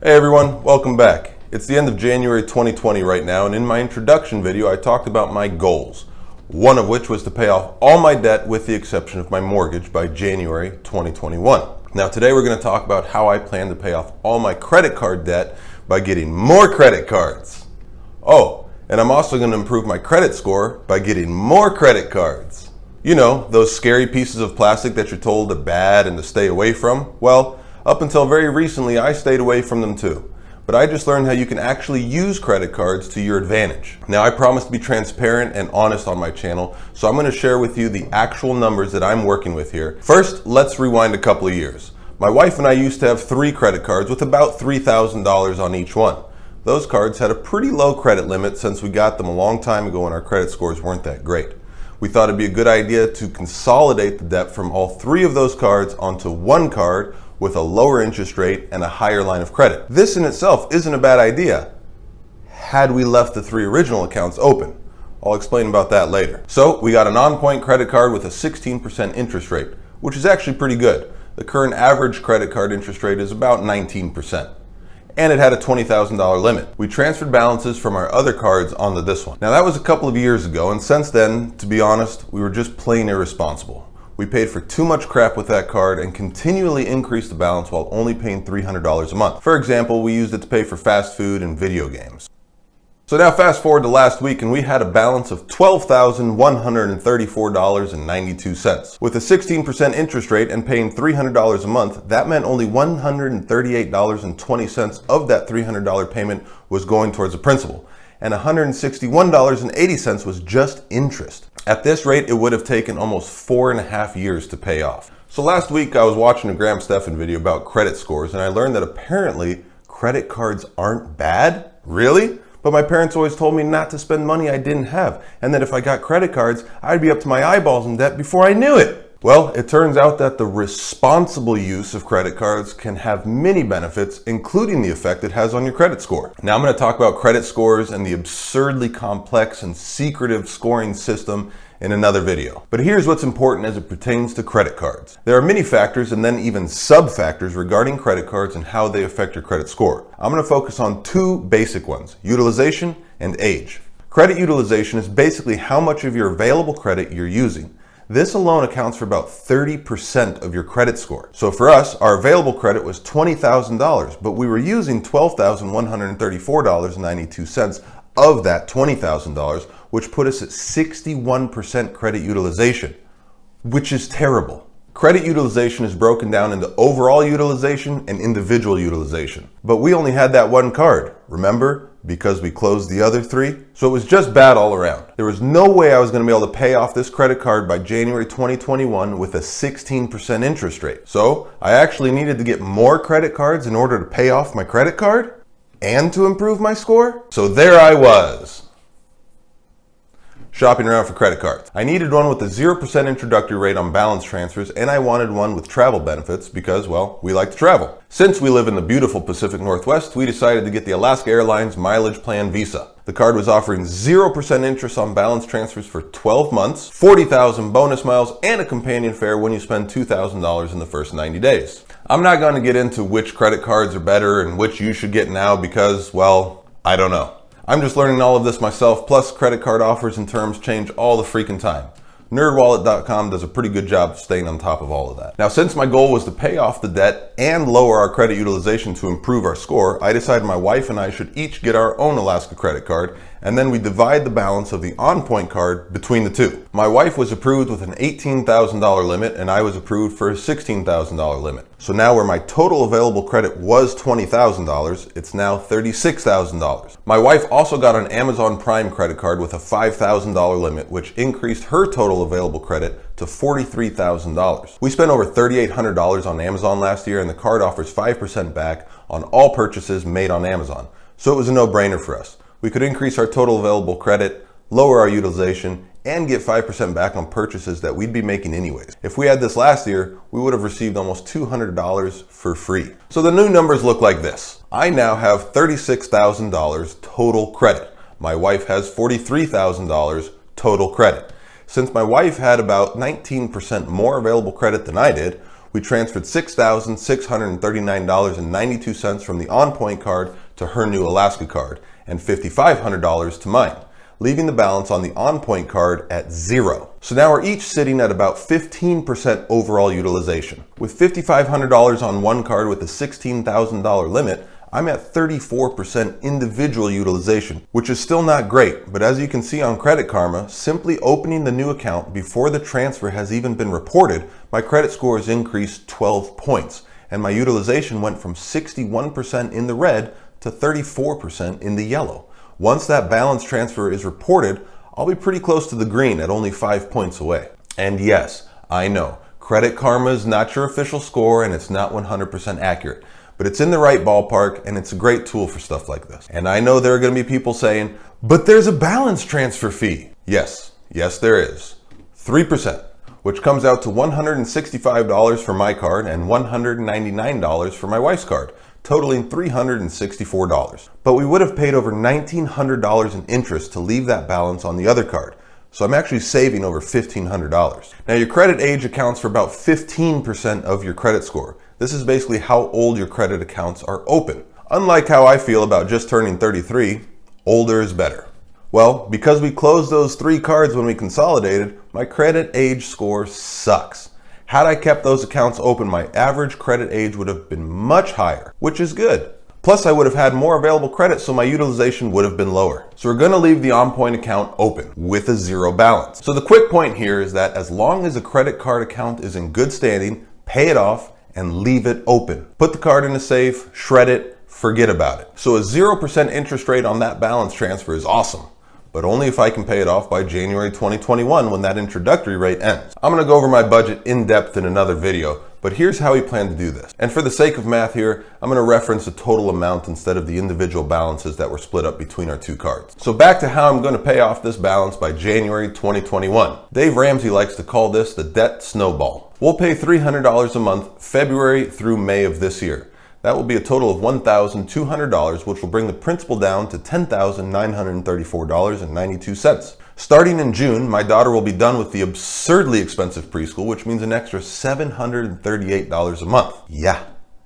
Hey everyone, welcome back. It's the end of January 2020 right now, and in my introduction video I talked about my goals, one of which was to pay off all my debt with the exception of my mortgage by January 2021. Now today we're going to talk about how I plan to pay off all my credit card debt by getting more credit cards. Oh, and I'm also going to improve my credit score by getting more credit cards. You know, those scary pieces of plastic that you're told are bad and to stay away from? Well, up until very recently, I stayed away from them too. But I just learned how you can actually use credit cards to your advantage. Now, I promise to be transparent and honest on my channel, so I'm going to share with you the actual numbers that I'm working with here. First, let's rewind a couple of years. My wife and I used to have 3 credit cards with about $3,000 on each one. Those cards had a pretty low credit limit since we got them a long time ago and our credit scores weren't that great. We thought it'd be a good idea to consolidate the debt from all 3 of those cards onto one card with a lower interest rate and a higher line of credit. This in itself isn't a bad idea, had we left the 3 original accounts open. I'll explain about that later. So we got an on-point credit card with a 16% interest rate, which is actually pretty good. The current average credit card interest rate is about 19%. And it had a $20,000 limit. We transferred balances from our other cards onto this one. Now that was a couple of years ago, and since then, to be honest, we were just plain irresponsible. We paid for too much crap with that card and continually increased the balance while only paying $300 a month. For example, we used it to pay for fast food and video games. So now fast forward to last week and we had a balance of $12,134.92. With a 16% interest rate and paying $300 a month, that meant only $138.20 of that $300 payment was going towards the principal, and $161.80 was just interest. At this rate, it would have taken almost 4.5 years to pay off. So last week I was watching a Graham Stephan video about credit scores and I learned that apparently credit cards aren't bad. Really? But my parents always told me not to spend money I didn't have, and that if I got credit cards, I'd be up to my eyeballs in debt before I knew it. Well, it turns out that the responsible use of credit cards can have many benefits, including the effect it has on your credit score. Now I'm going to talk about credit scores and the absurdly complex and secretive scoring system in another video. But here's what's important as it pertains to credit cards. There are many factors and then even sub-factors regarding credit cards and how they affect your credit score. I'm going to focus on 2 basic ones: utilization and age. Credit utilization is basically how much of your available credit you're using. This alone accounts for about 30% of your credit score. So for us, our available credit was $20,000, but we were using $12,134.92 of that $20,000, which put us at 61% credit utilization, which is terrible. Credit utilization is broken down into overall utilization and individual utilization. But we only had that one card, remember? Because we closed the other 3. So it was just bad all around. There was no way I was going to be able to pay off this credit card by January 2021 with a 16% interest rate. So I actually needed to get more credit cards in order to pay off my credit card and to improve my score. So there I was, shopping around for credit cards. I needed one with a 0% introductory rate on balance transfers, and I wanted one with travel benefits because, well, we like to travel. Since we live in the beautiful Pacific Northwest, we decided to get the Alaska Airlines Mileage Plan Visa. The card was offering 0% interest on balance transfers for 12 months, 40,000 bonus miles, and a companion fare when you spend $2,000 in the first 90 days. I'm not going to get into which credit cards are better and which you should get now because, well, I don't know. I'm just learning all of this myself, plus credit card offers and terms change all the freaking time. NerdWallet.com does a pretty good job of staying on top of all of that. Now, since my goal was to pay off the debt and lower our credit utilization to improve our score, I decided my wife and I should each get our own Alaska credit card, and then we divide the balance of the on-point card between the 2. My wife was approved with an $18,000 limit, and I was approved for a $16,000 limit. So now where my total available credit was $20,000, it's now $36,000. My wife also got an Amazon Prime credit card with a $5,000 limit, which increased her total available credit to $43,000. We spent over $3,800 on Amazon last year, and the card offers 5% back on all purchases made on Amazon. So it was a no-brainer for us. We could increase our total available credit, lower our utilization, and get 5% back on purchases that we'd be making anyways. If we had this last year, we would have received almost $200 for free. So the new numbers look like this. I now have $36,000 total credit. My wife has $43,000 total credit. Since my wife had about 19% more available credit than I did, We transferred $6,639.92 from the OnPoint card to her new Alaska card and $5,500 to mine, leaving the balance on the OnPoint card at 0. So now we're each sitting at about 15% overall utilization. With $5,500 on one card with a $16,000 limit, I'm at 34% individual utilization, which is still not great, but as you can see on Credit Karma, simply opening the new account before the transfer has even been reported, my credit score has increased 12 points, and my utilization went from 61% in the red to 34% in the yellow. Once that balance transfer is reported, I'll be pretty close to the green at only 5 points away. And yes, I know, Credit Karma is not your official score and it's not 100% accurate. But it's in the right ballpark and it's a great tool for stuff like this. And I know there are going to be people saying, but there's a balance transfer fee. Yes, there is. 3%, which comes out to $165 for my card and $199 for my wife's card, totaling $364. But we would have paid over $1,900 in interest to leave that balance on the other card. So I'm actually saving over $1,500. Now your credit age accounts for about 15% of your credit score. This is basically how old your credit accounts are open. Unlike how I feel about just turning 33, older is better. Well, because we closed those 3 cards when we consolidated, my credit age score sucks. Had I kept those accounts open, my average credit age would have been much higher, which is good. Plus, I would have had more available credit, so my utilization would have been lower. So we're gonna leave the OnPoint account open with a 0 balance. So the quick point here is that as long as a credit card account is in good standing, pay it off and leave it open. Put the card in a safe, shred it, forget about it. So a 0% interest rate on that balance transfer is awesome, but only if I can pay it off by January 2021 when that introductory rate ends. I'm gonna go over my budget in depth in another video, but here's how we plan to do this. And for the sake of math here, I'm gonna reference the total amount instead of the individual balances that were split up between our 2 cards. So back to how I'm gonna pay off this balance by January 2021. Dave Ramsey likes to call this the debt snowball. We'll pay $300 a month, February through May of this year. That will be a total of $1,200, which will bring the principal down to $10,934.92. Starting in June, my daughter will be done with the absurdly expensive preschool, which means an extra $738 a month. Yeah.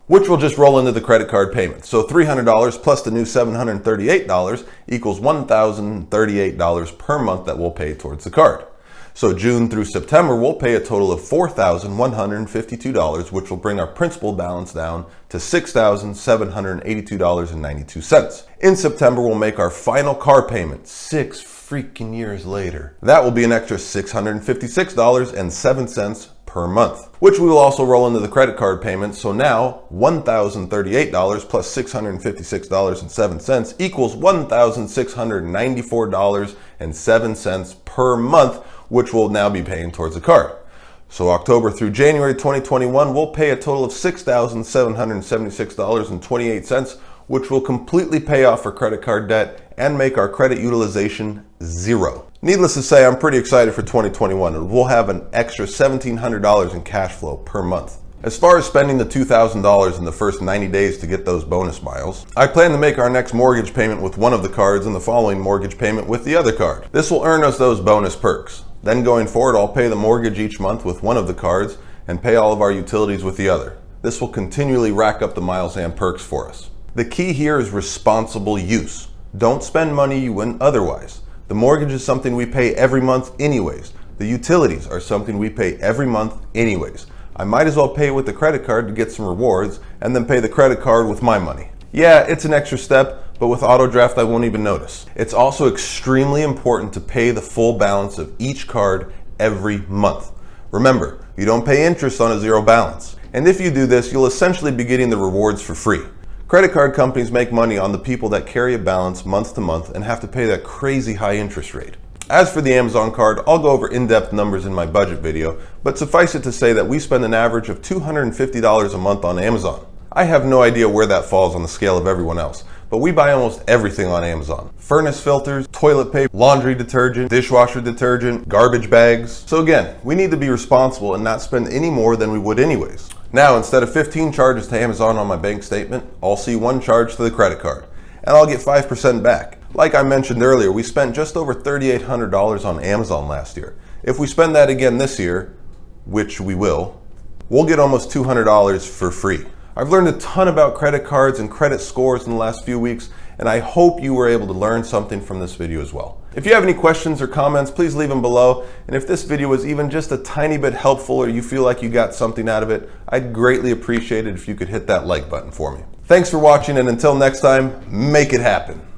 Which will just roll into the credit card payment. So $300 plus the new $738 equals $1,038 per month that we'll pay towards the card. So June through September, we'll pay a total of $4,152, which will bring our principal balance down to $6,782.92. In September, we'll make our final car payment 6 freaking years later. That will be an extra $656.07 per month, which we will also roll into the credit card payment. So now $1,038 plus $656.07 equals $1,694.07 per month, which we'll now be paying towards the card. So October through January 2021, we'll pay a total of $6,776.28, which will completely pay off our credit card debt and make our credit utilization 0. Needless to say, I'm pretty excited for 2021, and we'll have an extra $1,700 in cash flow per month. As far as spending the $2,000 in the first 90 days to get those bonus miles, I plan to make our next mortgage payment with one of the cards and the following mortgage payment with the other card. This will earn us those bonus perks. Then going forward, I'll pay the mortgage each month with one of the cards and pay all of our utilities with the other. This will continually rack up the miles and perks for us. The key here is responsible use. Don't spend money you wouldn't otherwise. The mortgage is something we pay every month anyways. The utilities are something we pay every month anyways. I might as well pay with the credit card to get some rewards and then pay the credit card with my money. Yeah, it's an extra step, but with auto draft I won't even notice. It's also extremely important to pay the full balance of each card every month. Remember, you don't pay interest on a 0 balance. And if you do this, you'll essentially be getting the rewards for free. Credit card companies make money on the people that carry a balance month to month and have to pay that crazy high interest rate. As for the Amazon card, I'll go over in-depth numbers in my budget video, but suffice it to say that we spend an average of $250 a month on Amazon. I have no idea where that falls on the scale of everyone else, but we buy almost everything on Amazon. Furnace filters, toilet paper, laundry detergent, dishwasher detergent, garbage bags. So again, we need to be responsible and not spend any more than we would anyways. Now, instead of 15 charges to Amazon on my bank statement, I'll see 1 charge to the credit card, and I'll get 5% back. Like I mentioned earlier, we spent just over $3,800 on Amazon last year. If we spend that again this year, which we will, we'll get almost $200 for free. I've learned a ton about credit cards and credit scores in the last few weeks, and I hope you were able to learn something from this video as well. If you have any questions or comments, please leave them below. And if this video was even just a tiny bit helpful or you feel like you got something out of it, I'd greatly appreciate it if you could hit that like button for me. Thanks for watching, and until next time, make it happen.